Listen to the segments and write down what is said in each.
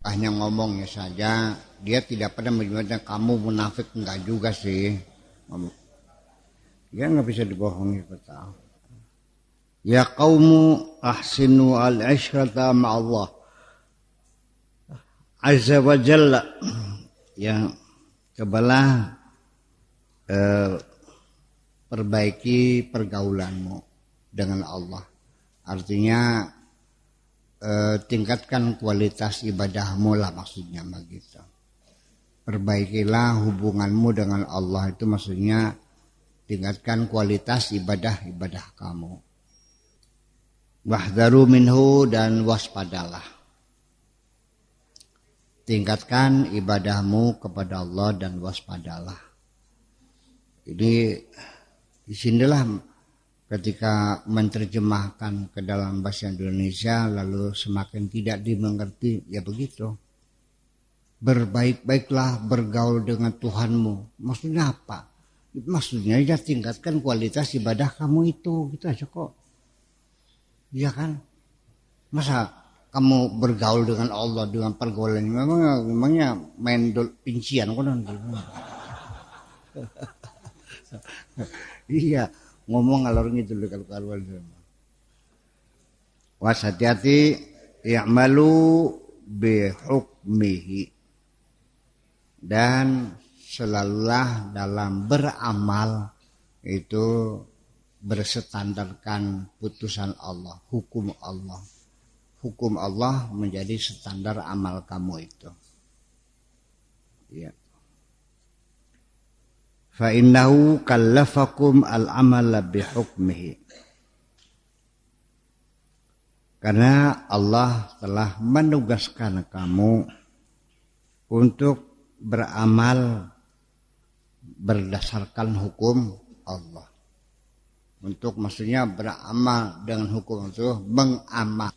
hanya ngomongnya saja. Dia tidak pernah menyebutkan kamu munafik, enggak juga sih. Dia nggak bisa dibohongi kata. Ya qaumu ahsinu al-ishrata ma'allah azza wa jalla. Ya, cobalah perbaiki pergaulanmu dengan Allah. Artinya tingkatkan kualitas ibadahmu lah maksudnya begitu. Perbaikilah hubunganmu dengan Allah, itu maksudnya tingkatkan kualitas ibadah kamu. Wahdharu minhu, dan waspadalah. Tingkatkan ibadahmu kepada Allah dan waspadalah. Ini disinilah ketika menerjemahkan ke dalam bahasa Indonesia lalu semakin tidak dimengerti, ya begitu. Berbaik-baiklah bergaul dengan Tuhanmu. Maksudnya apa? Maksudnya ya tingkatkan kualitas ibadah kamu itu, gitu aja kok. Iya kan? Masa kamu bergaul dengan Allah dengan pergaulan memangnya main pincian kan? Iya, ngomong ngalor ngidul kalau karuan. Was hati-hati, i'malu bi hukmihi. Dan selalulah dalam beramal itu berstandarkan putusan Allah, hukum Allah. Hukum Allah menjadi standar amal kamu itu. Ya. Fa innahu kallafakum al-amala bi hukmihi. Karena Allah telah menugaskan kamu untuk beramal berdasarkan hukum Allah. Untuk maksudnya beramal dengan hukum itu, mengamal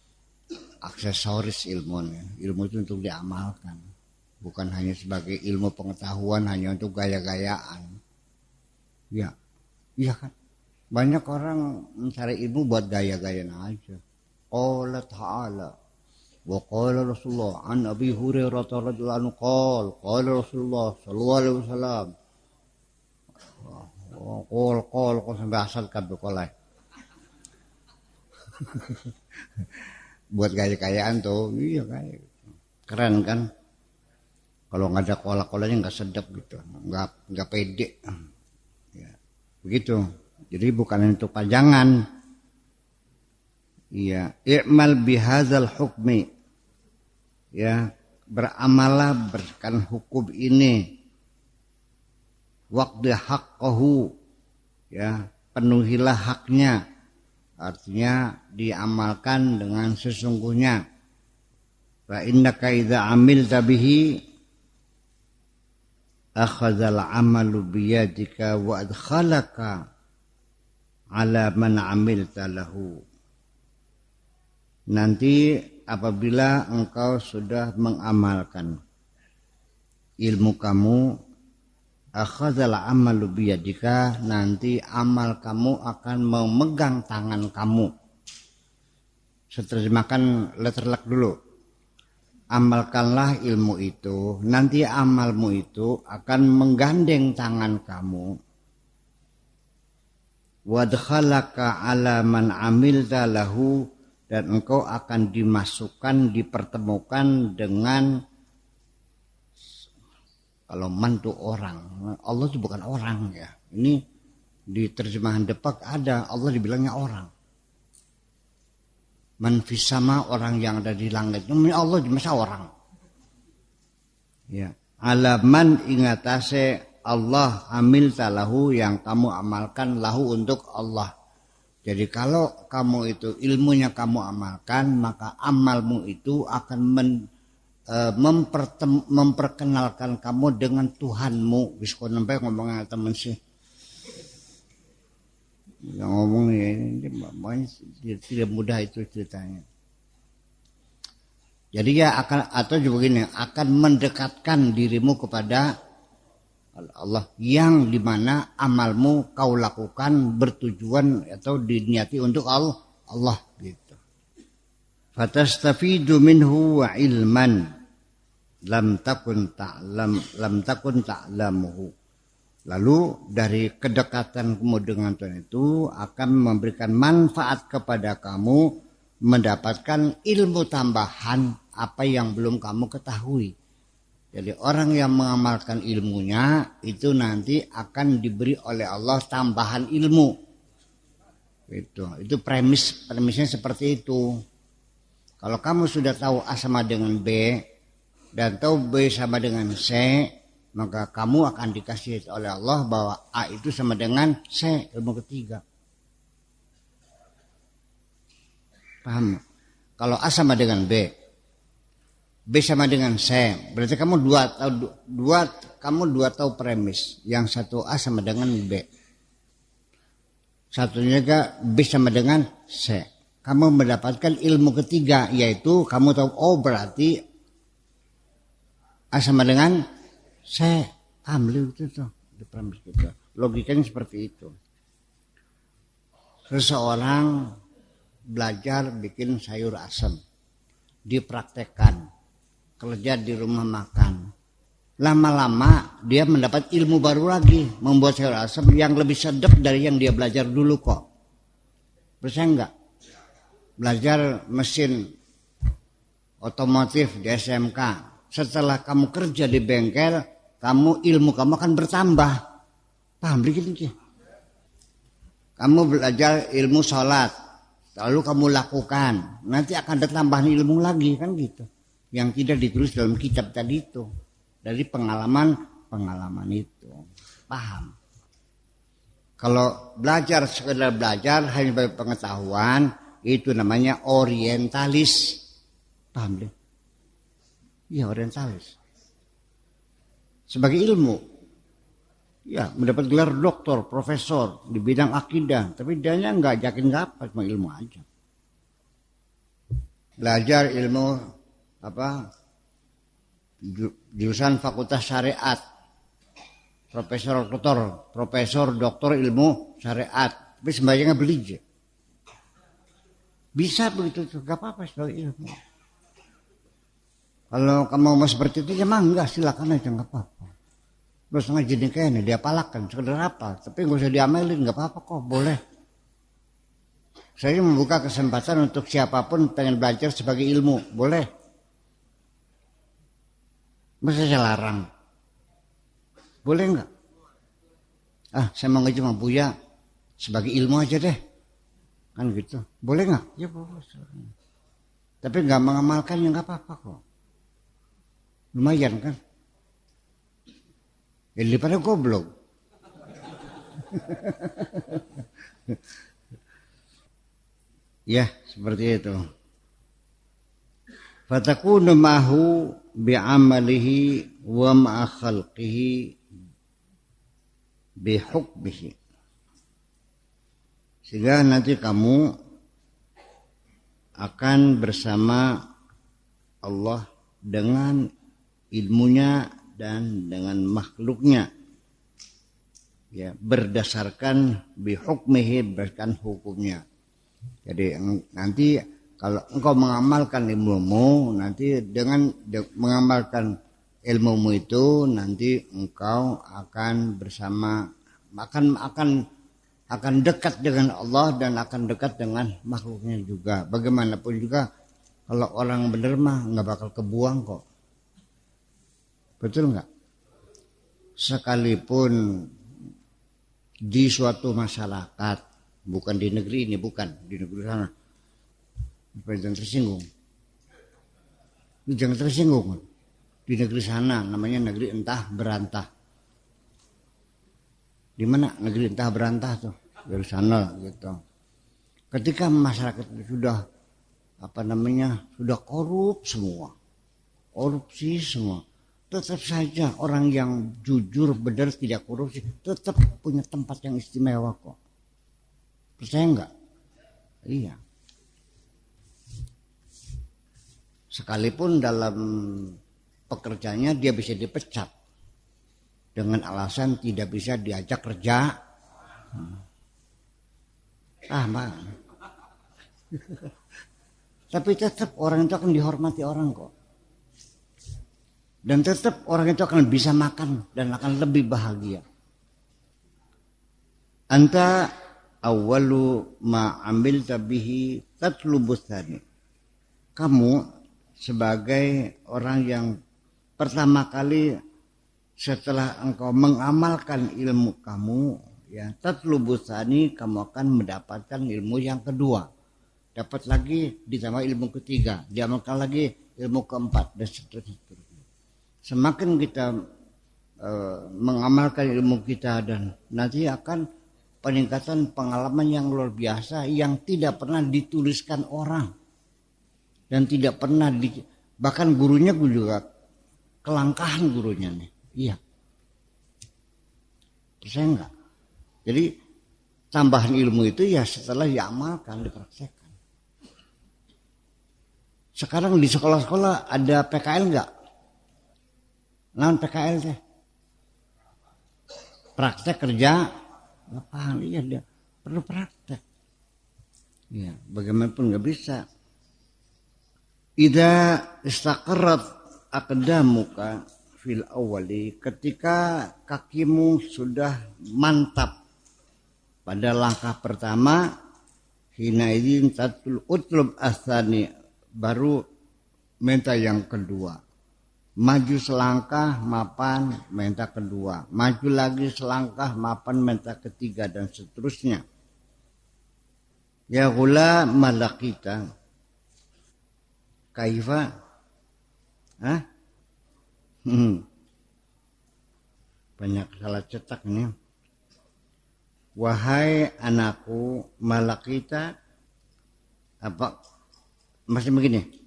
aksesoris ilmunya. Ilmu itu untuk diamalkan, bukan hanya sebagai ilmu pengetahuan, hanya untuk gaya-gayaan. Ya, iya kan. Banyak orang mencari ilmu buat gaya-gayaan aja. Qala ta'ala wa qala Rasulullah an Abi Hurairah radhiyallahu anhu qala Rasulullah sallallahu alaihi wasallam qol sampai asal kabeh kolai. Buat gaya-gayaan tuh, iya kayak keren kan. Kalau nggak ada kolak-kolaknya nggak sedap gitu, nggak pede. Ya, begitu. Jadi bukan untuk pajangan. Iya, i'mal bihadzal hukmi. Ya, beramalah berdasarkan hukum ini. Waqdi haqqahu. Ya, penuhilah haknya. Artinya diamalkan dengan sesungguhnya. Fa innaka idza amilta bihi akhadzal amalu biyadika wa adkhalaka ala man amilta lahu. Nanti apabila engkau sudah mengamalkan ilmu kamu, akhadzal amalu biyadika, nanti amal kamu akan memegang tangan kamu. Terjemahkan letterlek dulu. Amalkanlah ilmu itu, nanti amalmu itu akan menggandeng tangan kamu. Wadkhalaka ala man amilta lahu, dan engkau akan dimasukkan, dipertemukan dengan, kalau mantu orang, Allah itu bukan orang ya. Ini di terjemahan Depak ada, Allah dibilangnya orang. Man fis sama, orang yang ada di langit. Ini Allah masa orang. Ya. Ala man ingatase Allah amil talahu, yang kamu amalkan lahu untuk Allah. Jadi kalau kamu itu ilmunya kamu amalkan, maka amalmu itu akan memperkenalkan kamu dengan Tuhanmu. Wis kok nembe ngomongnya temen sih. Yang ngomong ini tidak mudah itu ceritanya. Jadi ya akan, atau juga begini, akan mendekatkan dirimu kepada Allah, yang dimana amalmu kau lakukan bertujuan atau diniati untuk Allah gitu. Fatastafidu minhu wa ilman, lam takun ta'lamuhu. Lalu dari kedekatanmu dengan Tuhan itu akan memberikan manfaat kepada kamu mendapatkan ilmu tambahan apa yang belum kamu ketahui. Jadi orang yang mengamalkan ilmunya itu nanti akan diberi oleh Allah tambahan ilmu. Itu premisnya seperti itu. Kalau kamu sudah tahu A sama dengan B dan tahu B sama dengan C, maka kamu akan dikasih oleh Allah bahwa A itu sama dengan C, ilmu ketiga. Paham? Kalau A sama dengan B, B sama dengan C, berarti kamu dua tahu premis. Yang satu A sama dengan B, satunya juga B sama dengan C. Kamu mendapatkan ilmu ketiga, yaitu kamu tahu berarti A sama dengan C. Ambil itu tuh di premis kita. Logikanya seperti itu. Seseorang belajar bikin sayur asam, dipraktekkan, kerja di rumah makan. Lama-lama dia mendapat ilmu baru lagi, membuat sayur asam yang lebih sedap dari yang dia belajar dulu kok. Percaya enggak? Belajar mesin otomotif di SMK. Setelah kamu kerja di bengkel, ilmu kamu akan bertambah. Paham begitu? Kamu belajar ilmu sholat, lalu kamu lakukan, nanti akan ada tambahan ilmu lagi, kan gitu. Yang tidak ditulis dalam kitab tadi itu, dari pengalaman itu. Paham? Kalau belajar sekedar belajar hanya bagi pengetahuan, itu namanya orientalis. Paham deh? Iya, orientalis. Sebagai ilmu, ya mendapat gelar doktor, profesor di bidang akidah, tapi dia nggak yakin apa, cuma ilmu aja. Belajar ilmu jurusan fakultas syariat, profesor doktor ilmu syariat, tapi sembahyangnya beli aja. Bisa begitu, nggak apa-apa sebagai ilmu. Kalau kamu mau seperti itu ya mangga, silakan aja, nggak apa-apa. Terus ngaji nih kayaknya dia palakan sekedar apa, tapi nggak usah diamelin, nggak apa-apa kok, boleh. Saya membuka kesempatan untuk siapapun pengen belajar sebagai ilmu, boleh. Masa saya larang? Boleh nggak? Saya mau ngaji sama Buya sebagai ilmu aja deh, kan gitu. Boleh nggak? Ya boleh. Tapi nggak mengamalkannya nggak apa-apa kok. Lumayan kan? Ya daripada goblok. Ya, seperti itu. Fatakunu mahu bi'amalihi wa ma'a khalqihi bihukbihi. Sehingga nanti kamu akan bersama Allah dengan ilmunya dan dengan makhluknya, ya, berdasarkan bihukmihi, berdasarkan hukumnya. Jadi nanti kalau engkau mengamalkan ilmumu, nanti dengan mengamalkan ilmumu itu nanti engkau akan bersama, akan dekat dengan Allah dan akan dekat dengan makhluknya juga. Bagaimanapun juga kalau orang benar mah nggak bakal kebuang kok. Betul nggak? Sekalipun di suatu masyarakat, bukan di negeri ini, bukan di negeri sana, jangan tersinggung. Jangan tersinggung. Di negeri sana namanya negeri entah berantah. Di mana negeri entah berantah tuh? Dari sana gitu. Ketika masyarakat sudah sudah korup semua, korupsi semua. Tetap saja orang yang jujur, benar, tidak korupsi tetap punya tempat yang istimewa kok. Percaya enggak? Iya. Sekalipun dalam pekerjaannya dia bisa dipecat dengan alasan tidak bisa diajak kerja. Mbak. Tapi tetap orang itu akan dihormati orang kok. Dan tetap orang itu akan bisa makan dan akan lebih bahagia. Anta awwalu ma amilta bihi tatlubus tsani. Kamu sebagai orang yang pertama kali setelah engkau mengamalkan ilmu kamu, ya tatlubus tsani, kamu akan mendapatkan ilmu yang kedua. Dapat lagi ditambah ilmu ketiga, diamalkan lagi ilmu keempat dan seterusnya. Semakin kita mengamalkan ilmu kita dan nanti akan peningkatan pengalaman yang luar biasa yang tidak pernah dituliskan orang dan tidak pernah bahkan gurunya juga kelangkaan gurunya nih. Iya. Percaya enggak? Jadi tambahan ilmu itu ya setelah diamalkan, dipraktekkan. Sekarang di sekolah-sekolah ada PKL enggak? Non PKL teh. Praktek kerja lapangan, iya dia perlu praktek. Ya, bagaimanapun nggak bisa. Idza istaqarrat aqdamuka fil awwali, ketika kakimu sudah mantap pada langkah pertama, hina idzin tatul utlub asani, baru minta yang kedua. Maju selangkah mapan minta kedua, maju lagi selangkah mapan minta ketiga dan seterusnya. Ya gula malakita kaifa banyak salah cetak ini. Wahai anakku, malakita apa masih begini.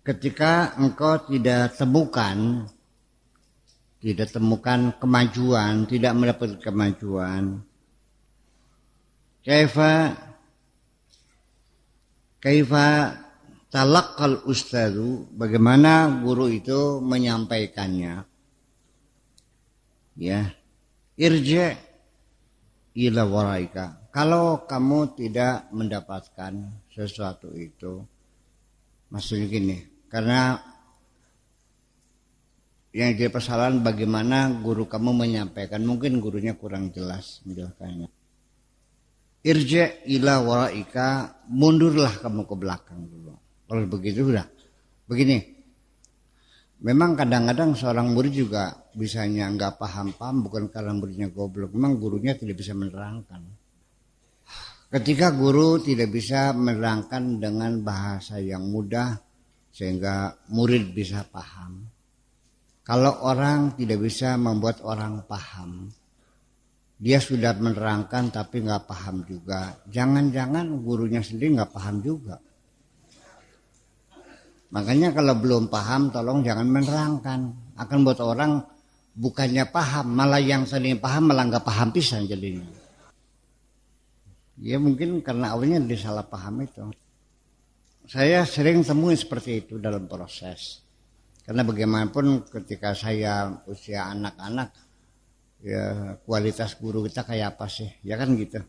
Ketika engkau tidak temukan kemajuan, tidak mendapat kemajuan, kaifa talaqqal ustadu, bagaimana guru itu menyampaikannya? Ya, irji ila waraika. Kalau kamu tidak mendapatkan sesuatu itu, maksudnya gini, karena yang jadi persoalan bagaimana guru kamu menyampaikan, mungkin gurunya kurang jelas menjelaskannya. Irji ila waraika, mundurlah kamu ke belakang dulu. Kalau begitu udah. Begini, memang kadang-kadang seorang murid juga bisanya nggak paham-paham, bukan karena muridnya goblok, memang gurunya tidak bisa menerangkan. Ketika guru tidak bisa menerangkan dengan bahasa yang mudah sehingga murid bisa paham. Kalau orang tidak bisa membuat orang paham, dia sudah menerangkan tapi nggak paham juga. Jangan-jangan gurunya sendiri nggak paham juga. Makanya kalau belum paham, tolong jangan menerangkan. Akan buat orang bukannya paham, malah yang sering paham malah nggak paham pisan jadinya. Ya mungkin karena awalnya disalah paham itu. Saya sering temuin seperti itu dalam proses. Karena bagaimanapun ketika saya usia anak-anak, ya kualitas guru kita kayak apa sih? Ya kan gitu.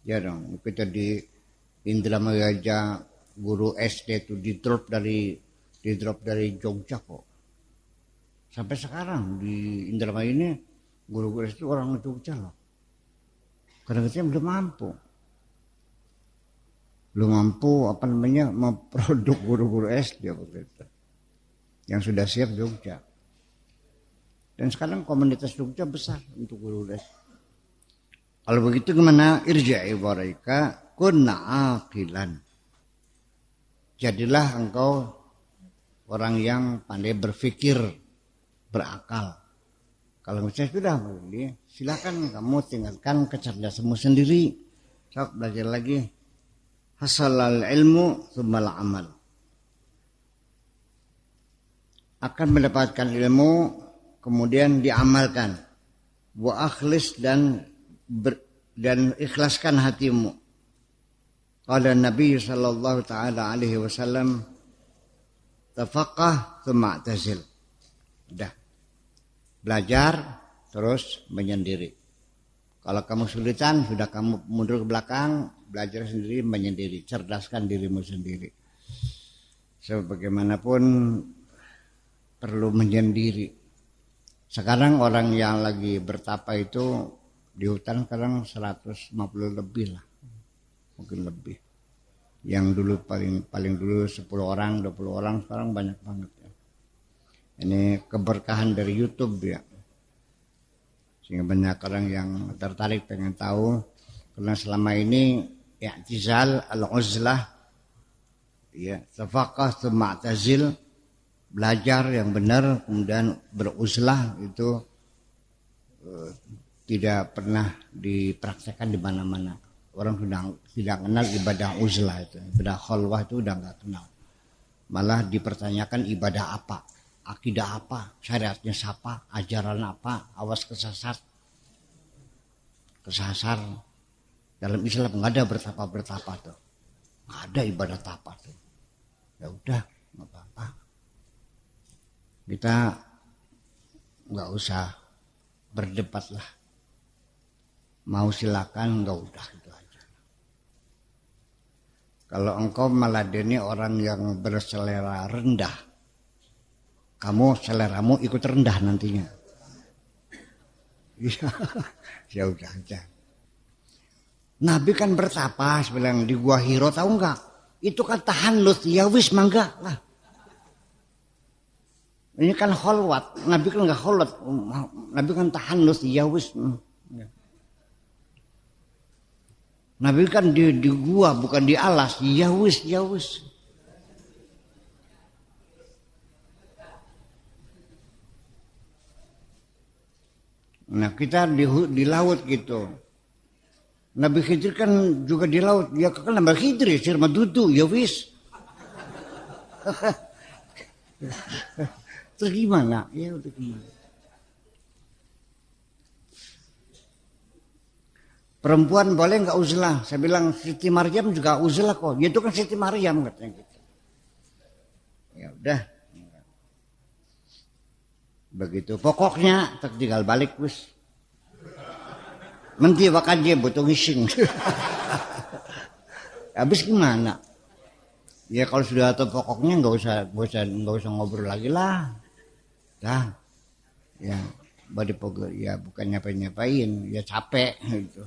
Ya dong, kita di Indramayu aja guru SD itu di drop dari Jogja kok. Sampai sekarang di Indramayu ini guru-guru itu orang Jogja loh. Kadang-kadang belum mampu memproduk guru-guru SD waktu itu. Yang sudah siap Jogja. Dan sekarang komunitas Jogja besar untuk guru SD. Kalau begitu gimana? Irja'i waraika kunna aqilan. Jadilah engkau orang yang pandai berpikir, berakal. Kalau misalnya sudah begini, silakan kamu tinggalkan kecerdasanmu sendiri. Sok belajar lagi. Hasalal ilmu tsummal amal. Akan mendapatkan ilmu kemudian diamalkan. Wa akhlis dan ikhlaskan hatimu. Qala Nabi sallallahu taala alaihi wasallam, tafaqah tsumma i'tazil. Udah. Belajar terus menyendiri. Kalau kamu sulitan, sudah kamu mundur ke belakang, belajar sendiri, menyendiri, cerdaskan dirimu sendiri. Sebagaimanapun perlu menyendiri. Sekarang orang yang lagi bertapa itu di hutan sekarang 150 lebih lah, mungkin lebih. Yang dulu paling dulu 10 orang, 20 orang, sekarang banyak banget ya. Ini keberkahan dari YouTube ya. Sehingga banyak orang yang tertarik pengen tahu, karena selama ini i'tizal al-uzlah ya, tafaqah tsumma i'tazil, belajar yang benar kemudian beruzlah itu tidak pernah dipraktekkan di mana-mana. Orang sudah tidak kenal ibadah uzlah itu, ibadah khalwah itu udah nggak kenal. Malah dipertanyakan ibadah apa, akidah apa, syariatnya siapa, ajaran apa, awas kesasar. Dalam Islam nggak ada bertapa tuh, nggak ada ibadah tapa tuh. Ya udah, nggak apa-apa. Kita nggak usah berdebat lah. Mau silakan, nggak udah itu aja. Kalau engkau meladeni orang yang berselera rendah, kamu seleramu ikut rendah nantinya. Ya udah aja. Nabi kan bertapa bilang di Gua Hiro, tahu nggak? Itu kan tahannuts, ya wis mangga lah. Ini kan kholwat, Nabi kan nggak kholwat, Nabi kan tahannuts, ya wis. Nabi kan di gua bukan di alas, ya wis. Nah kita di laut gitu. Nabi Khidir kan juga di laut, ya kan Nabi Khidir sirma dudu, ya wis. Terus gimana? Ya udah gimana? Perempuan boleh nggak uzlah? Saya bilang Siti Maryam juga uzlah kok. Ya itu kan Siti Maryam katanya gitu. Ya udah. Begitu. Pokoknya tinggal balik wis. Menti wakaje butuh ngising. Habis gimana? Ya kalau sudah tahu pokoknya nggak usah ngobrol lagi lah. Dah. Ya. Body pogel ya bukan nyapain ya capek gitu.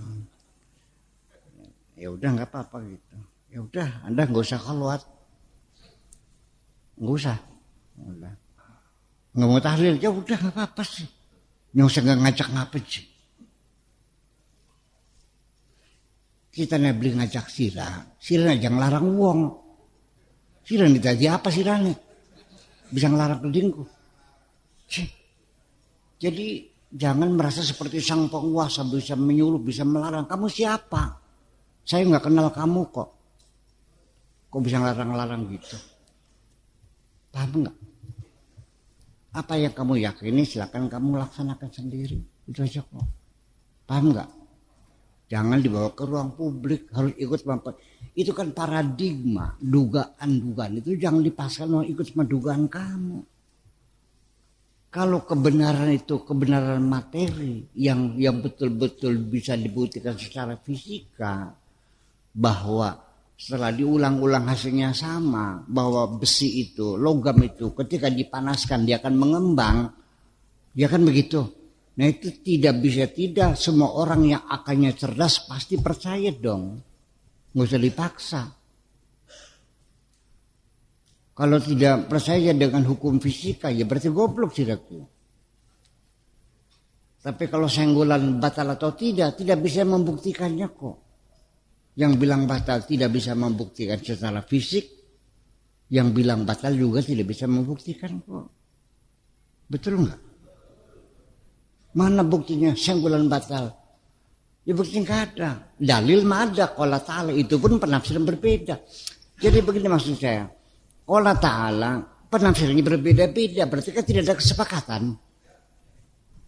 Ya udah nggak apa-apa gitu. Ya udah Anda nggak usah khalwat, nggak usah. Nggak mau tahlil ya udah nggak apa-apa sih. Nggak usah ngajak ngapa sih. Kita beli ngajak sirah aja ngelarang uang. Sirah ditagi apa sirahnya? Bisa ngelarang kelingkuh. Jadi jangan merasa seperti sang penguasa bisa menyuruh, bisa melarang. Kamu siapa? Saya nggak kenal kamu kok. Kok bisa ngelarang-larang gitu? Paham nggak? Apa yang kamu yakini silakan kamu laksanakan sendiri. Itu aja kok. Paham nggak? Jangan dibawa ke ruang publik, harus ikut itu kan paradigma, dugaan itu jangan dipasang ikut sama dugaan kamu. Kalau kebenaran itu kebenaran materi yang betul-betul bisa dibuktikan secara fisika bahwa setelah diulang-ulang hasilnya sama, bahwa besi itu, logam itu ketika dipanaskan dia akan mengembang, ya kan begitu. Nah itu tidak bisa tidak, semua orang yang akalnya cerdas pasti percaya dong, nggak usah dipaksa. Kalau tidak percaya dengan hukum fisika, ya berarti goblok siraku. Tapi kalau senggolan batal atau tidak bisa membuktikannya kok. Yang bilang batal tidak bisa membuktikan secara fisik, yang bilang batal juga tidak bisa membuktikan kok. Betul nggak? Mana buktinya senggolan batal? Ya buktinya nggak ada. Dalil mah ada, qala ta'ala, itu pun penafsiran berbeda. Jadi begini maksud saya. Allah Ta'ala penafsirannya berbeda-beda, berarti kan tidak ada kesepakatan.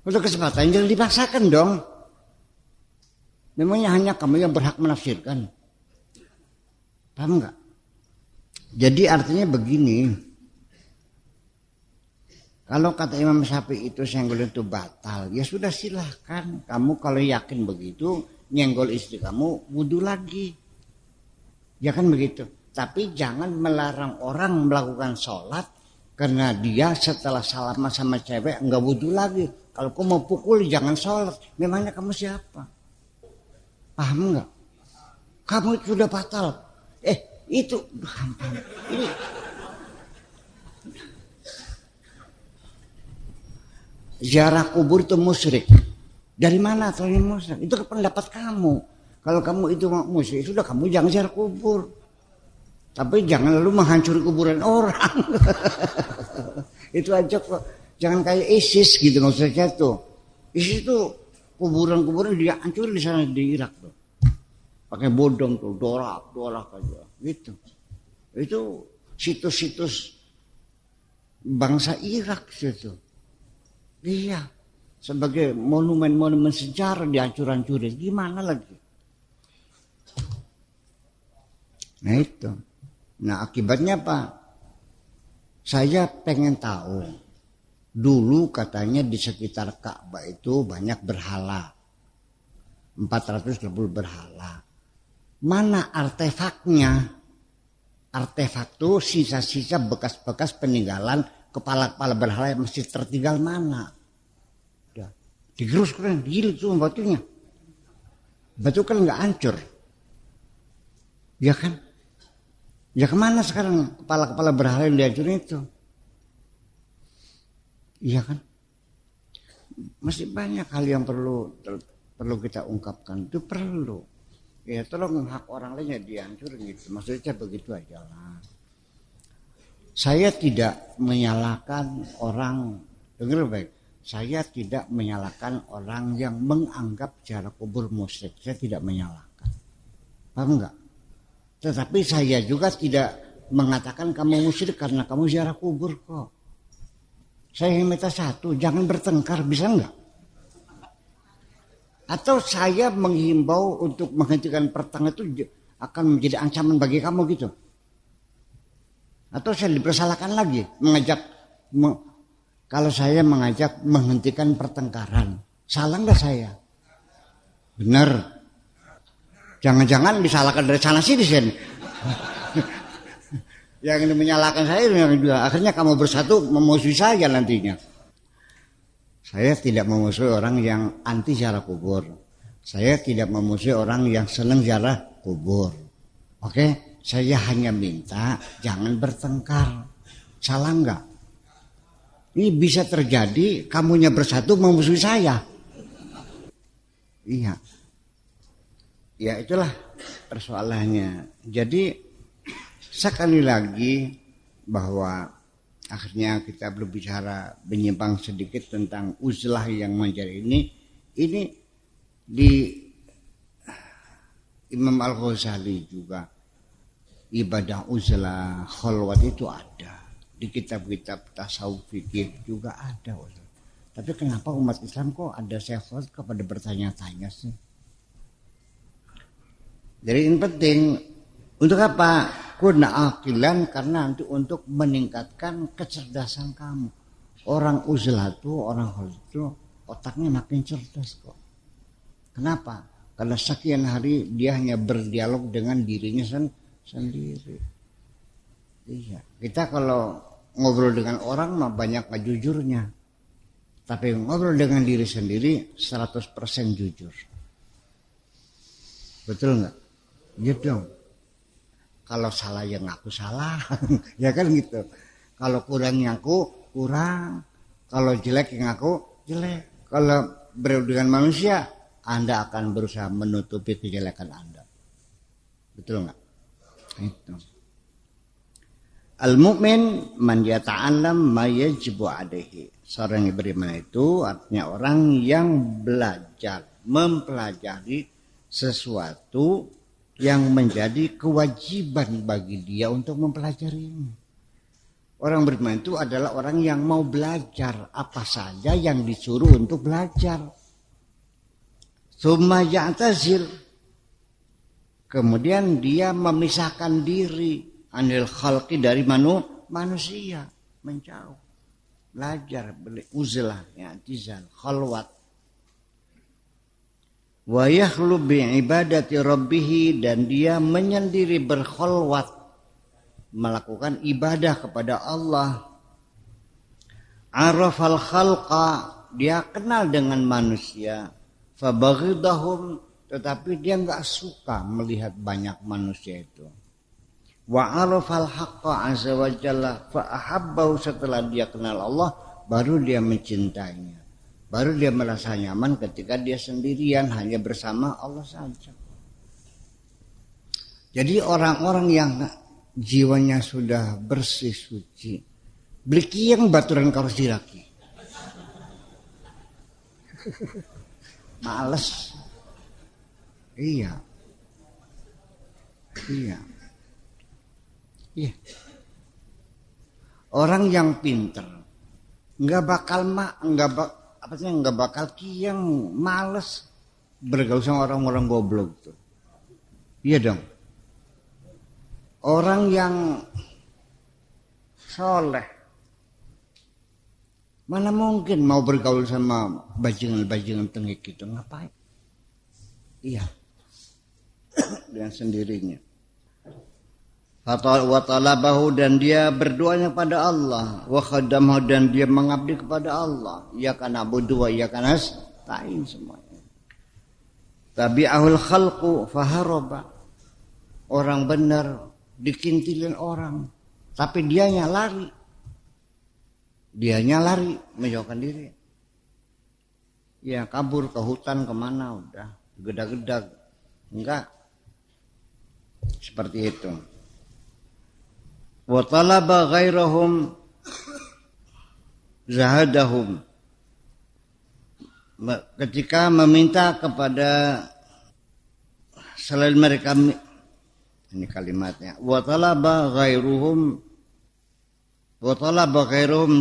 Untuk kesepakatan jangan dipaksakan dong. Memangnya hanya kamu yang berhak menafsirkan. Paham nggak? Jadi artinya begini. Kalau kata Imam Syafi'i itu senggol itu batal, ya sudah silahkan. Kamu kalau yakin begitu, nyenggol istri kamu wudu lagi. Ya kan begitu. Tapi jangan melarang orang melakukan sholat Karena dia setelah salaman sama cewek enggak wudu lagi. Kalau kau mau pukul jangan sholat. Memangnya kamu siapa? Paham enggak? Kamu itu sudah batal. Itu ini ziarah kubur itu musyrik. Dari mana asalnya musyrik? Itu pendapat kamu. Kalau kamu itu musyrik, sudah kamu jangan ziarah kubur. Tapi jangan lalu menghancuri kuburan orang. Itu aja kok. Jangan kayak ISIS gitu maksudnya tuh. ISIS itu kuburan-kuburan dia hancur di sana di Irak tuh. Pakai bodong tuh, dorak aja gitu. Itu situs-situs bangsa Irak situ. Iya, sebagai monumen-monumen sejarah dihancur-hancurin. Gimana lagi? Nah itu. Nah akibatnya apa? Saya pengen tahu. Dulu katanya di sekitar Ka'bah itu banyak berhala. 420 berhala. Mana artefaknya? Artefak itu sisa-sisa bekas-bekas peninggalan kepala-kepala berhala yang masih tertinggal mana? Udah. Digerus keren, gila tuh batunya. Batu kan nggak hancur. Ya kan? Ya kemana sekarang kepala-kepala berhala yang dihancurin itu? Iya kan? Masih banyak hal yang perlu kita ungkapkan. Itu perlu. Ya tolong hak orang lain ya dihancurin gitu. Maksudnya begitu aja lah. Saya tidak menyalahkan orang, dengar baik. Saya tidak menyalahkan orang yang menganggap ziarah kubur musyrik. Saya tidak menyalahkan. Paham enggak? Tetapi saya juga tidak mengatakan kamu musyrik karena kamu ziarah kubur kok. Saya minta satu, jangan bertengkar, bisa enggak? Atau saya menghimbau untuk menghentikan pertengkaran itu akan menjadi ancaman bagi kamu gitu. Atau saya dipersalahkan lagi kalau saya mengajak menghentikan pertengkaran. Salah enggak saya? Benar. Jangan-jangan disalahkan dari sana sini sini. Yang ini menyalahkan saya yang juga akhirnya kamu bersatu memusuhi saya nantinya. Saya tidak memusuhi orang yang anti ziarah kubur. Saya tidak memusuhi orang yang senang ziarah kubur. Oke, saya hanya minta jangan bertengkar. Salah enggak? Ini bisa terjadi kamunya bersatu memusuhi saya. Iya. Ya itulah persoalannya. Jadi sekali lagi bahwa akhirnya kita berbicara menyimpang sedikit tentang uzlah yang menjadi ini di Imam Al-Ghazali juga ibadah uzlah khalwat itu ada di kitab-kitab tasawuf fikih juga ada. Tapi kenapa umat Islam kok ada syahwat kepada bertanya-tanya sih? Jadi ini penting untuk apa? Kuna akilan karena untuk meningkatkan kecerdasan kamu. Orang uzlah itu, orang khalwat itu otaknya makin cerdas kok. Kenapa? Karena sekian hari dia hanya berdialog dengan dirinya sendiri. Iya. Kita kalau ngobrol dengan orang mah banyak gak jujurnya. Tapi ngobrol dengan diri sendiri 100% jujur. Betul nggak? Gitu dong. Kalau salah ya ngaku salah. Ya kan gitu. Kalau kurang ngaku kurang. Kalau jelek ya ngaku jelek. Kalau berhubungan dengan manusia, Anda akan berusaha menutupi kejelekan Anda. Betul nggak? Itu. Al-mu'min man yata'allam ma yajibu alaihi. Seorang yang beriman itu artinya orang yang belajar, mempelajari sesuatu yang menjadi kewajiban bagi dia untuk mempelajarinya. Orang beriman itu adalah orang yang mau belajar apa saja yang disuruh untuk belajar. Tsumma ya'tazil. Kemudian dia memisahkan diri anil khalqi dari manusia, menjauh. Belajar, uzlah, i'tizal, khalwat. Wa yakhlu bi ibadati rabbih, dan dia menyendiri berkhalwat melakukan ibadah kepada Allah Arafal khalqa, dia kenal dengan manusia. Fabaghidahum, tetapi dia enggak suka melihat banyak manusia itu. Wa arafal haqqa azza wa jalla fa ahabbahu, setelah dia kenal Allah baru dia mencintainya. Baru dia merasa nyaman ketika dia sendirian hanya bersama Allah saja. Jadi orang-orang yang jiwanya sudah bersih suci, beli kiang baturan karo siraki. Males. Iya. Orang yang pinter nggak bakal kiang, males bergaul sama orang-orang goblok tuh. Iya dong. Orang yang soleh mana mungkin mau bergaul sama bajingan-bajingan tengik itu, ngapain? Iya. Dengan sendirinya. Wa talabahu, dan dia berdoanya pada Allah, wa khadamahu, dan dia mengabdi kepada Allah. Iyyaka na'budu wa iyyaka nasta'in, semuanya. Tabi'ahul khalqu faharaba. Orang benar dikintilin orang, tapi dianya lari. Menjauhkan diri. Ya kabur ke hutan kemana, udah gedag-gedag. Enggak. Seperti itu. Wa talaba ghairahum zahadahum. Ketika meminta kepada selain mereka, ini kalimatnya, wa talaba ghairuhum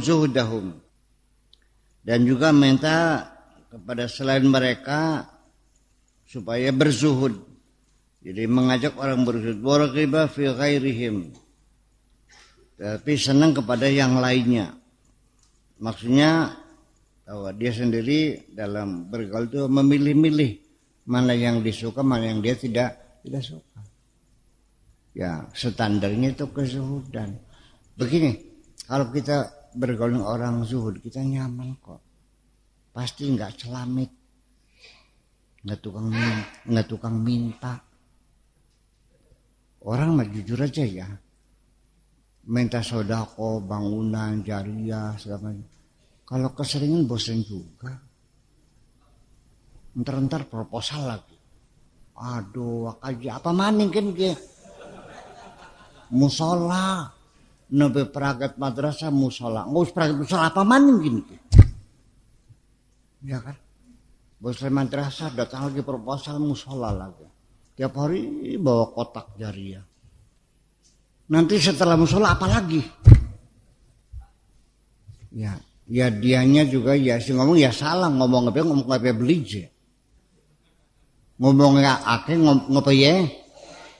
zuhdahum, dan juga minta kepada selain mereka supaya berzuhud. Jadi mengajak orang berzuhud, wa raghiba fi ghairihim, tapi senang kepada yang lainnya. Maksudnya bahwa dia sendiri dalam bergaul itu memilih-milih mana yang disuka, mana yang dia tidak suka. Ya, standarnya itu kezuhudan. Begini, kalau kita bergaul dengan orang zuhud, kita nyaman kok. Pasti enggak celamit. Enggak tukang minta. Orang mah jujur aja ya. Minta sodako, bangunan, jariah, segala macam. Kalau keseringan bosan juga. Ntar proposal lagi. Aduh, aja apa maning kan ke? Musola, nabe peragat madrasah musola. Ngus peragat musola apa maning gini? Ya kan? Bosan madrasah datang lagi proposal musola lagi. Tiap hari bawa kotak jariah. Nanti setelah musola apa lagi? Ya dianya juga ya si ngomong ya salah, ngomong apa beli je. Ngomongnya akeh ngopo ya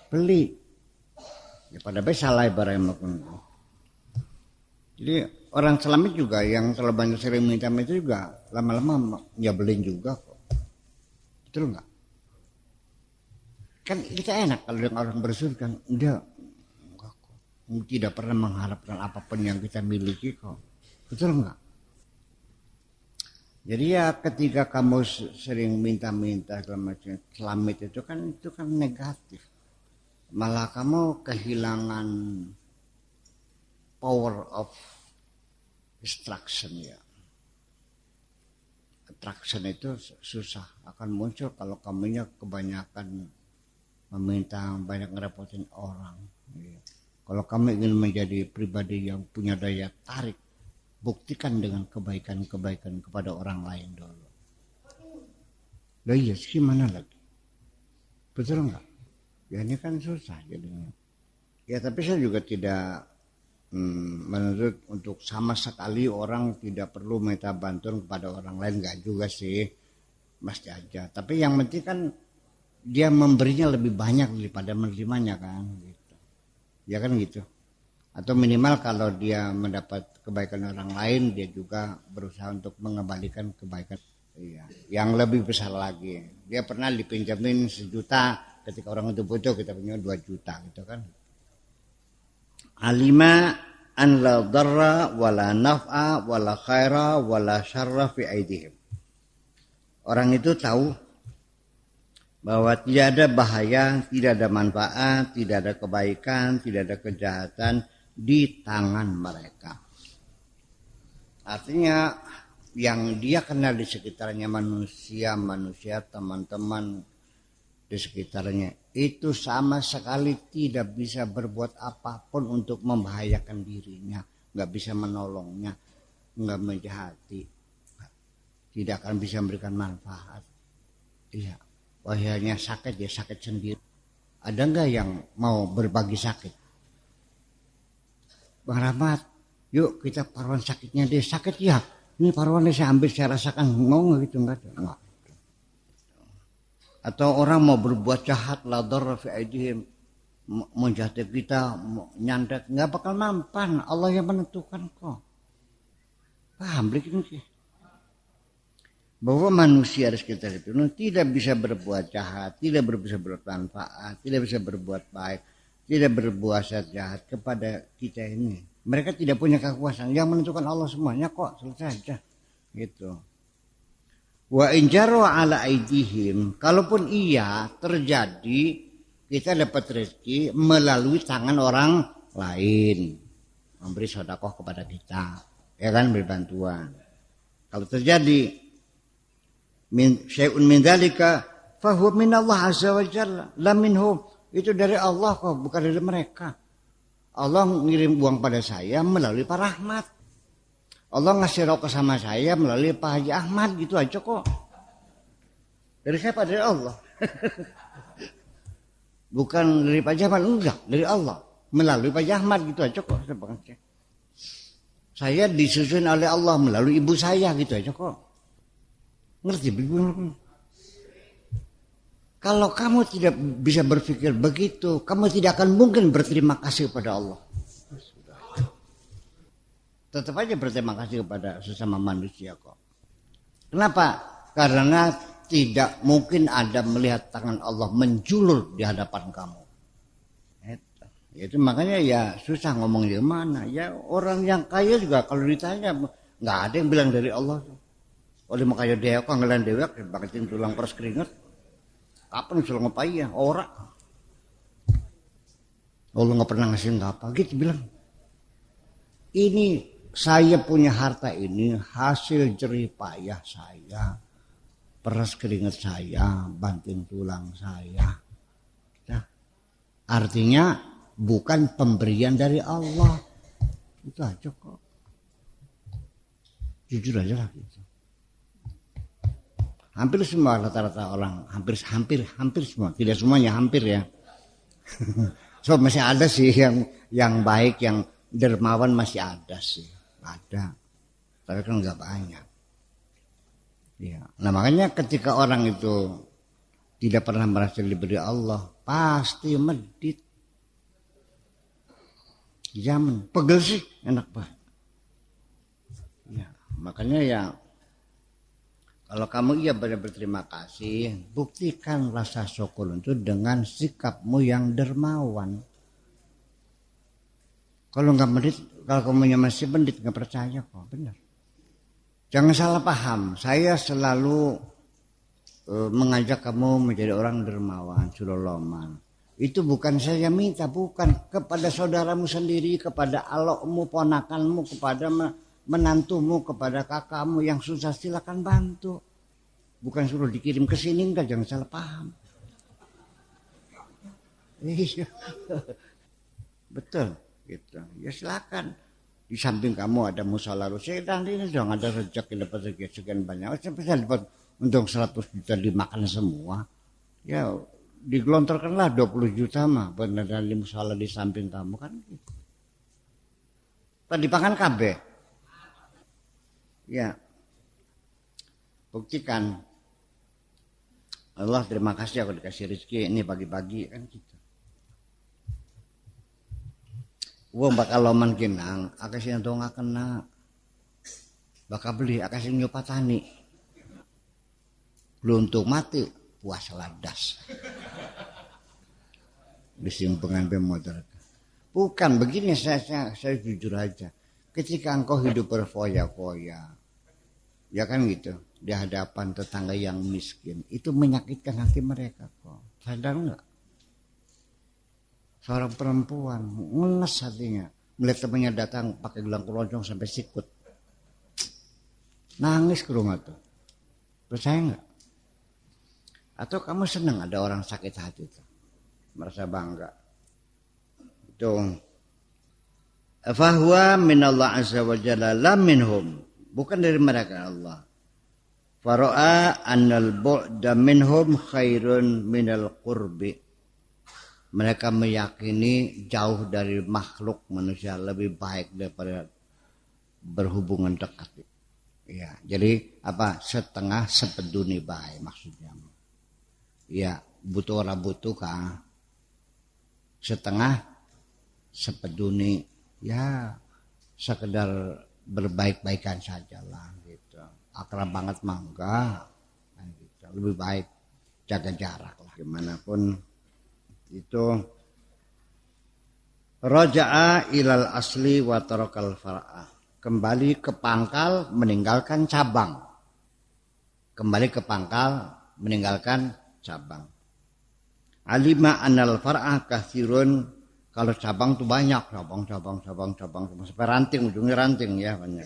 beli. Ya pada bae salah ibaratnya. Jadi orang Islam juga yang terlalu banyak sering minta itu juga lama-lama ya beliin juga kok. Betul enggak? Kan kita enak kalau dengan orang bersyukur kan enggak kok. Tidak pernah mengharapkan apapun yang kita miliki kok. Betul enggak? Jadi ya ketika kamu sering minta-minta segala macam, selamit itu kan negatif. Malah kamu kehilangan power of distraction ya. Attraction itu susah akan muncul kalau kamunya kebanyakan meminta, banyak ngerepotin orang. Kalau kamu ingin menjadi pribadi yang punya daya tarik, buktikan dengan kebaikan-kebaikan kepada orang lain dulu. Lah iya, gimana lagi? Betul enggak? Ya ini kan susah jadinya. Ya tapi saya juga tidak menurut untuk sama sekali orang tidak perlu minta bantuan kepada orang lain, enggak juga sih. Mesti aja. Tapi yang penting kan dia memberinya lebih banyak daripada menerimanya kan gitu. Ya kan gitu. Atau minimal kalau dia mendapat kebaikan orang lain, dia juga berusaha untuk mengembalikan kebaikan yang lebih besar lagi. Dia pernah dipinjamin 1 juta, ketika orang itu butuh kita punya 2 juta gitu kan. Alima an la darra wala naf'a wala khaira wala syarra fi aidihim. Orang itu tahu bahwa tidak ada bahaya, tidak ada manfaat, tidak ada kebaikan, tidak ada kejahatan di tangan mereka. Artinya yang dia kenal di sekitarnya manusia, teman-teman di sekitarnya itu sama sekali tidak bisa berbuat apapun untuk membahayakan dirinya, nggak bisa menolongnya, nggak menjahati, tidak akan bisa memberikan manfaat. Iya, wahanya sakit ya sakit sendiri. Ada nggak yang mau berbagi sakit? Bang Rahmat, yuk kita paruan sakitnya dia sakit ya. Ini paruannya saya ambil saya rasakan, mau nggak gitu nggak ada. Nggak. Atau orang mau berbuat jahat, la darra fi aidihim, menjahati kita, nyandak, nggak bakal mampan. Allah yang menentukan kok. Paham begitu sih? Bahwa manusia di sekitar itu tidak bisa berbuat jahat, tidak bisa bermanfaat, tidak bisa berbuat baik, tidak berbuat jahat kepada kita ini. Mereka tidak punya kekuasaan, yang menentukan Allah semuanya kok, selesai aja. Gitu. Wa in jaru ala aidihim, kalaupun iya terjadi kita dapat rezeki melalui tangan orang lain, memberi sedekah kepada kita, ya kan, berbantuan. Kalau terjadi syai'un min dzalika fa huwa min Allah azza wa jalla la minhum, itu dari Allah kok, bukan dari mereka. Allah ngirim uang pada saya melalui Pak Rahmat, Allah ngasih rokok sama saya melalui Pak Haji Ahmad, gitu aja kok. Dari siapa? Dari Allah. Bukan dari Pak Ahmad, enggak, dari Allah melalui Pak Ahmad, gitu aja kok. Saya disusun oleh Allah melalui ibu saya, gitu aja kok. Ngerti? Kalau kamu tidak bisa berpikir begitu, kamu tidak akan mungkin berterima kasih kepada Allah. Tetap aja berterima kasih kepada sesama manusia kok. Kenapa? Karena tidak mungkin Anda melihat tangan Allah menjulur di hadapan kamu. Itu makanya ya susah ngomong di mana. Ya orang yang kaya juga kalau ditanya nggak ada yang bilang dari Allah. Oleh makanya dia kok ngelan dewek bangkitin tulang peres keringet. Kapan suruh ngapain ya? Orang. Allah nggak pernah ngasih nggak apa gitu bilang. Ini saya punya harta ini hasil jerih payah saya, peres keringet saya, banting tulang saya. Nah, artinya bukan pemberian dari Allah. Itu aja kok. Jujur aja lah gitu. Hampir semua rata-rata orang, hampir semua, tidak semuanya hampir ya. So masih ada sih yang baik, yang dermawan masih ada sih, ada. Tapi kan nggak banyak. Ya. Nah makanya ketika orang itu tidak pernah merasa diberi Allah, pasti medit. Zaman pegel sih, enak banget. Ya, makanya ya. Kalau kamu iya benar berterima kasih, buktikan rasa syukur itu dengan sikapmu yang dermawan. Kalau nggak medit, kalau kamu masih medit nggak percaya kok, benar. Jangan salah paham. Saya selalu mengajak kamu menjadi orang dermawan, suloloman. Itu bukan saya minta, bukan kepada saudaramu sendiri, kepada alokmu, ponakanmu, kepada menantumu, kepada kakakmu yang susah, silakan bantu. Bukan suruh dikirim ke sini, enggak, jangan salah paham. Iya. Betul gitu. Ya silakan. Di samping kamu ada musala rusedan, ini dong ada rezeki, dapat rezeki sekian banyak. Saya bisa dapat untung 100 juta dimakan semua. Ya digelontorkanlah 20 juta mah benar di musala di samping kamu kan gitu. Tadi pakan kabeh. Ya, buktikan. Allah terima kasih aku dikasih rezeki ini pagi-pagi kan gitu. Wong bakal loman kinang, akasih nang nggak kena. Bakal beli akasih nyopatani. Beluntung mati puas ladas. Disimpengan pemotor. Bukan begini, saya jujur aja. Ketika engkau hidup berfoya-foya, ya kan gitu, di hadapan tetangga yang miskin, itu menyakitkan hati mereka kok. Sadar nggak? Seorang perempuan ngenes hatinya melihat temannya datang pakai gelang keroncong sampai sikut, nangis ke rumah tuh. Percaya nggak? Atau kamu senang ada orang sakit hati tuh, merasa bangga? Itu fahuwa minallah azza wa jalla la minhum, bukan dari mereka Allah. Fara'a annal bu'da minhum khairun minal qurbi. Mereka meyakini jauh dari makhluk manusia lebih baik daripada berhubungan dekat. Ya, jadi apa? Setengah sepeduni baik maksudnya. Ya, butuh orang butuh kah? Setengah sepeduni, ya sekedar berbaik-baikan sajalah gitu. Akrab banget mah enggak, gitu. Lebih baik jaga jarak lah gimana pun itu. Raja'a ilal asli wa tarakal far'ah, kembali ke pangkal meninggalkan cabang. Kembali ke pangkal meninggalkan cabang. Alima anal far'ah katsirun, kalau cabang tuh banyak, cabang sampai ranting, ujungnya ranting ya banyak.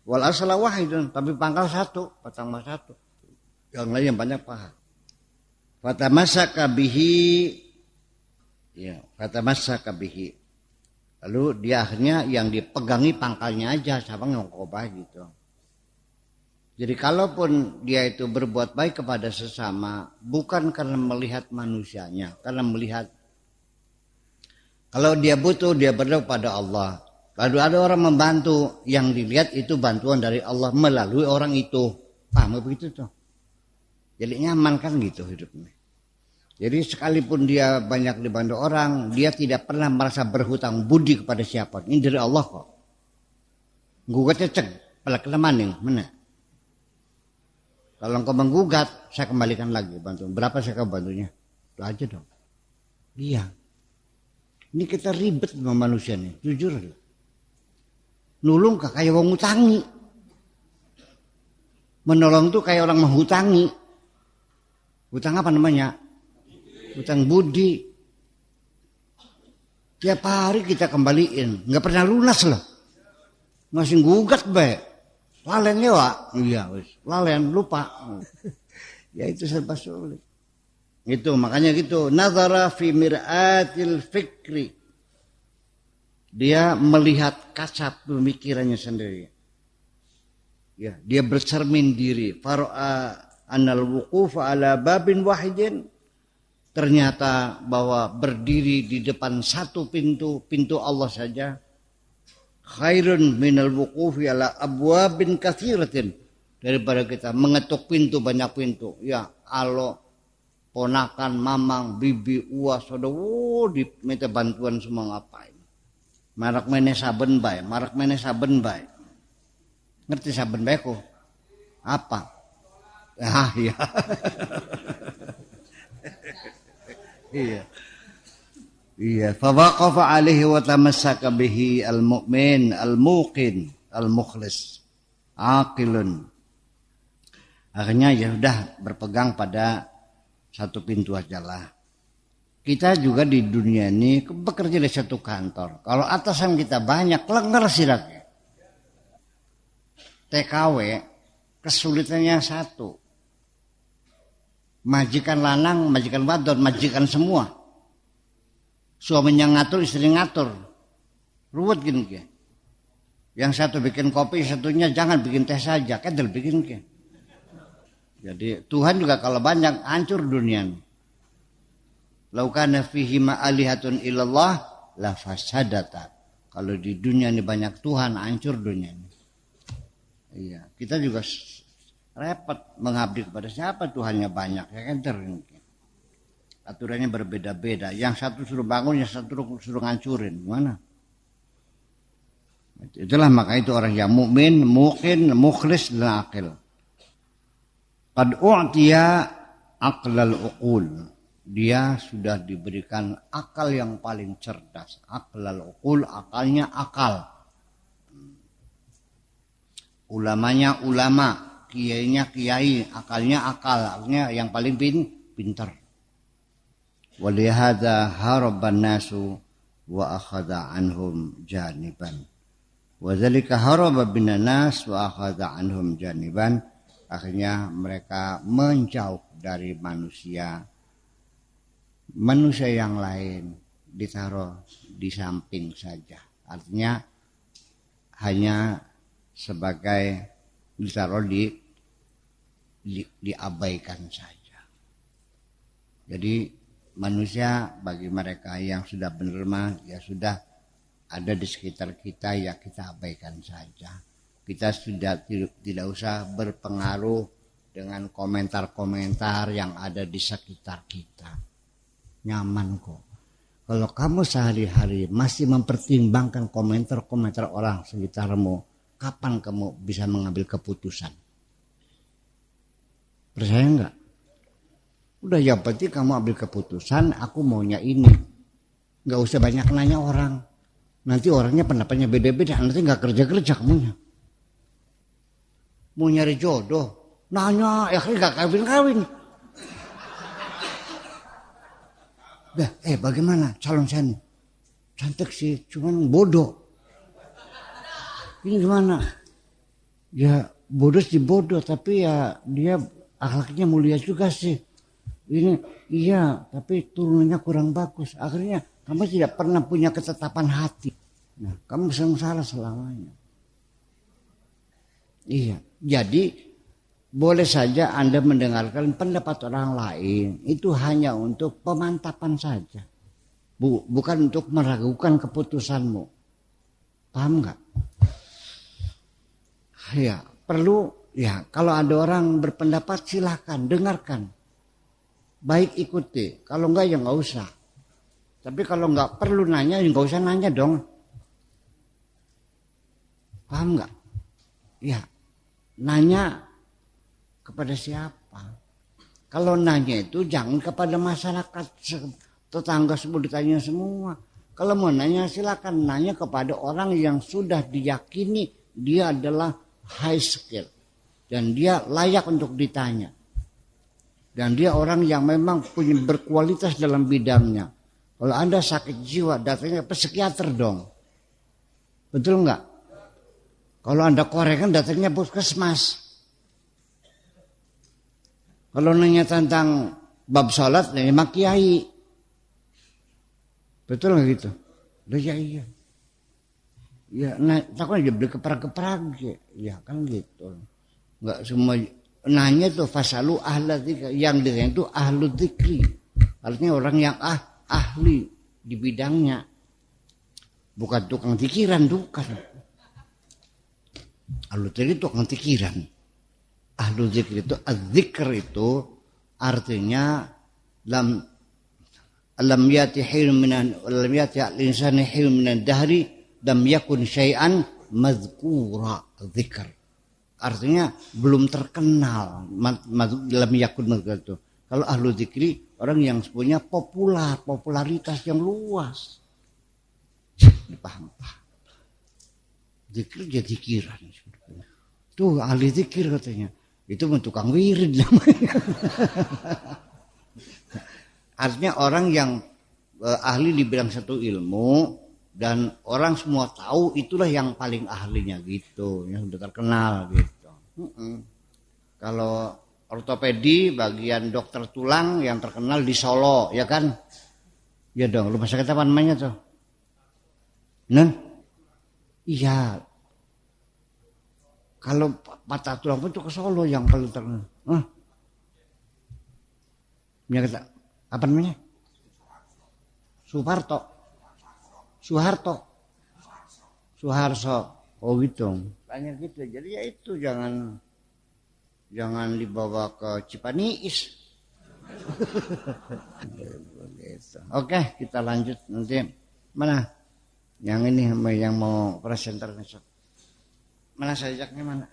Wal asla wahidun, tapi pangkal satu, batang mas satu. Yang lain yang banyak paha. Fatamassaka bihi, ya, fatamassaka bihi. Lalu dia akhirnya yang dipegangi pangkalnya aja, cabang yang kobah gitu. Jadi kalaupun dia itu berbuat baik kepada sesama, bukan karena melihat manusianya, karena melihat kalau dia butuh, dia berdoa pada Allah. Lalu ada orang membantu, yang dilihat itu bantuan dari Allah melalui orang itu. Paham begitu tuh? Jadi nyaman kan gitu hidupnya. Jadi sekalipun dia banyak dibantu orang, dia tidak pernah merasa berhutang budi kepada siapa. Ini dari Allah kok. Gugatnya cek, pelak maning, mana? Kalau engkau menggugat, saya kembalikan lagi bantuan. Berapa saya bantunya? Itu aja dong. Iya. Ini kita ribet sama manusia nih, jujur aja. Nulung kayak orang ngutangi. Menolong tuh kayak orang menghutangi. Hutang apa namanya? Hutang budi. Tiap hari kita kembaliin, nggak pernah lunas loh. Masih gugat baik. Lalen ya, Wak? Iya, lalen lupa. Ya itu serba sulit. Itu makanya gitu, nazara fi mir'atil fikri, dia melihat kaca pemikirannya sendiri. Ya, dia bercermin diri. Fara'a anal wuquf ala babin wahidin, ternyata bahwa berdiri di depan satu pintu Allah saja, khairun minal wuqufi ala abwabin katsiratin, daripada kita mengetuk pintu banyak pintu. Ya, Allah ponakan, mamang, bibi, uas, saudara, diminta bantuan semua ngapain? Marak mene saben bae. Ngerti saben bae kok? Apa? Ah iya. Iya. Iya, fa waqafa alaihi wa tamassaka bihi al-mu'min, al-muqin, al-mukhlis, aqilun. Akhirnya ya udah berpegang pada satu pintu aja lah. Kita juga di dunia ini bekerja di satu kantor. Kalau atasan kita banyak, lengger siraknya. TKW kesulitannya satu. Majikan lanang, majikan wadon, majikan semua. Suaminya ngatur, istri ngatur. Ruwet gini. Yang satu bikin kopi, satunya jangan bikin teh saja. Kedel bikin ke. Jadi Tuhan juga kalau banyak hancur dunia. Laukana fihi ma'alihatun illallah la fasadata. Kalau di dunia ini banyak Tuhan, hancur dunia ini. Iya, kita juga repot mengabdi kepada siapa, Tuhannya banyak, ya kan? Aturannya berbeda-beda. Yang satu suruh bangun, yang satu suruh ngancurin. Gimana? Itulah maka itu orang yang mukmin, muqin, mukhlis dan aqil. Qad u'tiya aqlal uqul. dia sudah diberikan akal yang paling cerdas. Aqlal uqul, akalnya akal. Ulamanya ulama, kiainya kiai, akalnya akal, artinya yang paling pintar. Walihada haraban nasu wa akhadha anhum janiban. Wadzalika haraba binan nas wa akhadha anhum janiban. Akhirnya mereka menjauh dari manusia. Manusia yang lain ditaruh di samping saja. Artinya hanya sebagai ditaruh diabaikan saja. Jadi manusia bagi mereka yang sudah menerima ya sudah ada di sekitar kita ya kita abaikan saja. Kita sudah tidak usah berpengaruh dengan komentar-komentar yang ada di sekitar kita. Nyaman kok. Kalau kamu sehari-hari masih mempertimbangkan komentar-komentar orang sekitarmu, kapan kamu bisa mengambil keputusan? Percaya enggak? Udah yang penting kamu ambil keputusan, aku maunya ini. Enggak usah banyak nanya orang. Nanti orangnya pendapatnya beda-beda, nanti enggak kerja-kerja kamunya. Mau nyari jodoh, nanya, akhirnya enggak kawin-kawin. Bagaimana calon saya nih? Cantik sih, cuman bodoh. Ini gimana? Ya bodoh sih bodoh, tapi ya dia akhlaknya mulia juga sih. Ini iya, tapi turunannya kurang bagus. Akhirnya kamu tidak pernah punya ketetapan hati. Nah, kamu sengsara selamanya. Iya, jadi boleh saja Anda mendengarkan pendapat orang lain. Itu hanya untuk pemantapan saja. Bukan untuk meragukan keputusanmu. Paham nggak? Ya, perlu ya kalau ada orang berpendapat silakan dengarkan. Baik ikuti, kalau enggak ya enggak usah. Tapi kalau enggak perlu nanya ya enggak usah nanya dong. Paham enggak? Ya, nanya kepada siapa? Kalau nanya itu jangan kepada masyarakat tetangga semua ditanya semua. Kalau mau nanya silakan nanya kepada orang yang sudah diyakini dia adalah high skill dan dia layak untuk ditanya. Dan dia orang yang memang punya berkualitas dalam bidangnya. Kalau Anda sakit jiwa, datangnya ke psikiater dong. Betul enggak? Kalau Anda korekan, datangnya puskesmas. Kalau nanya tentang bab salat, nanya mak kiai. Betul enggak gitu? Loh ya iya. Ya, takut aja beli keprak-keprak. Ya kan gitu. Enggak semua nanya tuh fasalu ahla dzikri, yang ditanya itu ahlu dzikri. Artinya orang yang ahli di bidangnya. Bukan tukang pikiran, bukan. Ahlu dzikri itu tukang pikiran. Ahlu dzikri itu az-dzikr itu artinya lam yati hil minan lam yati al-insani hil minan dahri lam yakun syai'an mazkura dzikr. Artinya belum terkenal dalam yakun itu. Kalau ahlu dzikri orang yang punya popularitas yang luas. Dipaham. Dzikir jadi zikiran. Tuh ahli dzikir katanya. Itu tukang wirid namanya. Artinya orang yang ahli di bidang satu ilmu dan orang semua tahu itulah yang paling ahlinya gitu, yang sudah terkenal gitu. Kalau ortopedi bagian dokter tulang yang terkenal di Solo, ya kan? Ya dong, rumah sakit apa namanya tuh? Iya. Kalau patah tulang pun tuh ke Solo yang paling terkenal. Apa namanya? Suharso. Oh gitu. Tanya gitu. Jadi ya itu jangan dibawa ke Cipaniis. Oke, kita lanjut nanti. Mana? Yang ini yang mau presenter besok. Mana sajaknya mana?